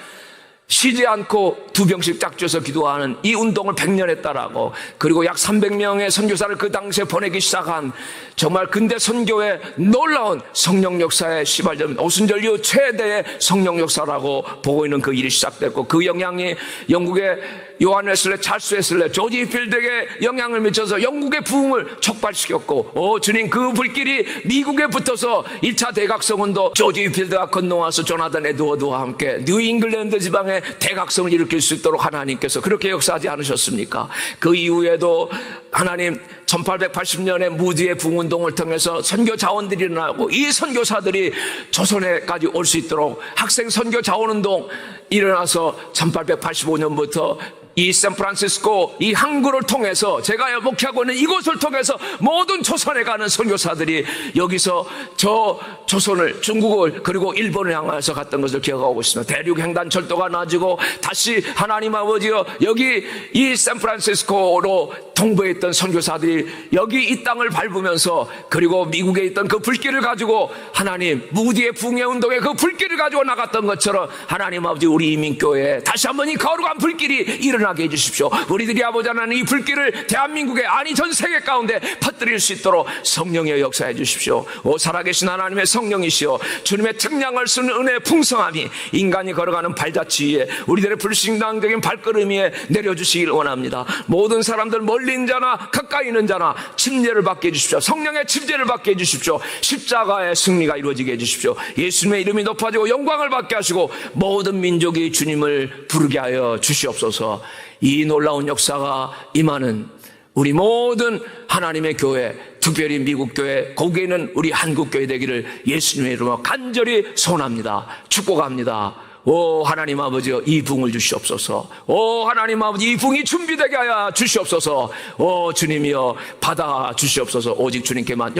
쉬지 않고 2병씩 짝져서 기도하는 이 운동을 100년 했다라고, 그리고 약 300명의 선교사를 그 당시에 보내기 시작한 정말 근대 선교의 놀라운 성령 역사의 시발점, 오순절 이후 최대의 성령 역사라고 보고 있는 그 일이 시작됐고, 그 영향이 영국의 요한 웨슬레, 찰스 웨슬레, 조지 필드에게 영향을 미쳐서 영국의 부흥을 촉발시켰고, 오 주님, 그 불길이 미국에 붙어서 1차 대각성운도 조지 필드가 건너와서 조나단 에드워드와 함께 뉴 잉글랜드 지방에 대각성을 일으킬 수 있도록 하나님께서 그렇게 역사하지 않으셨습니까? 그 이후에도 하나님 1880년에 무디의 부흥운동을 통해서 선교 자원들이 일어나고 이 선교사들이 조선에까지 올 수 있도록 학생 선교 자원운동 일어나서 1885년부터 이 샌프란시스코 이 항구를 통해서 제가 목회하고 있는 이곳을 통해서 모든 조선에 가는 선교사들이 여기서 저 조선을 중국을 그리고 일본을 향해서 갔던 것을 기억하고 있습니다. 대륙 횡단철도가 나지고 다시 하나님 아버지여 여기 이 샌프란시스코로 동부에 있던 선교사들이 여기 이 땅을 밟으면서 그리고 미국에 있던 그 불길을 가지고 하나님 무디의 붕괴 운동에 그 불길을 가지고 나갔던 것처럼 하나님 아버지 우리 이민교회에 다시 한번 이 거룩한 불길이 일어나게 해주십시오. 우리들이 아버지 하나님 이 불길을 대한민국에 아니 전 세계 가운데 퍼뜨릴 수 있도록 성령의 역사해 주십시오. 오 살아계신 하나님의 성령이시여 주님의 특량을 쓰는 은혜의 풍성함이 인간이 걸어가는 발자취 위에 우리들의 불신앙적인 발걸음 위에 내려주시길 원합니다. 모든 사람들 멀리 있는 자나 가까이 있는 자나 침례를 받게 해주십시오. 성령의 침례를 받게 해주십시오. 십자가의 승리가 이루어지게 해주십시오. 예수님의 이름이 높아지고 영광을 받게 하시고 모든 민족이 주님을 부르게 하여 주시옵소서. 이 놀라운 역사가 임하는 우리 모든 하나님의 교회, 특별히 미국 교회, 거기에 있는 우리 한국 교회 되기를 예수님의 이름으로 간절히 소원합니다. 축복합니다. 오 하나님 아버지여 이 붕을 주시옵소서. 오 하나님 아버지 이 붕이 준비되게 하여 주시옵소서. 오 주님이여 받아 주시옵소서. 오직 주님께만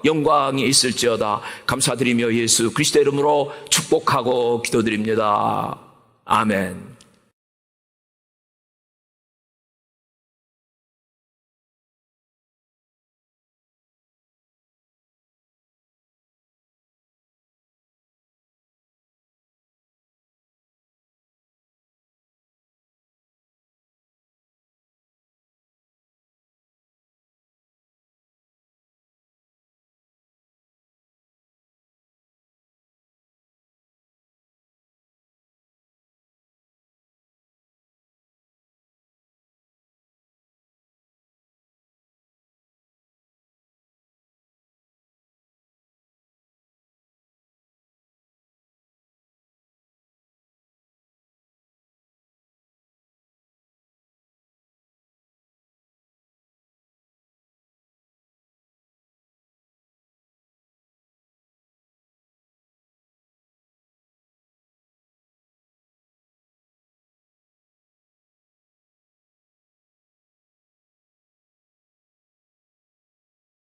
영광이 있을지어다. 감사드리며 예수 그리스도의 이름으로 축복하고 기도드립니다. 아멘.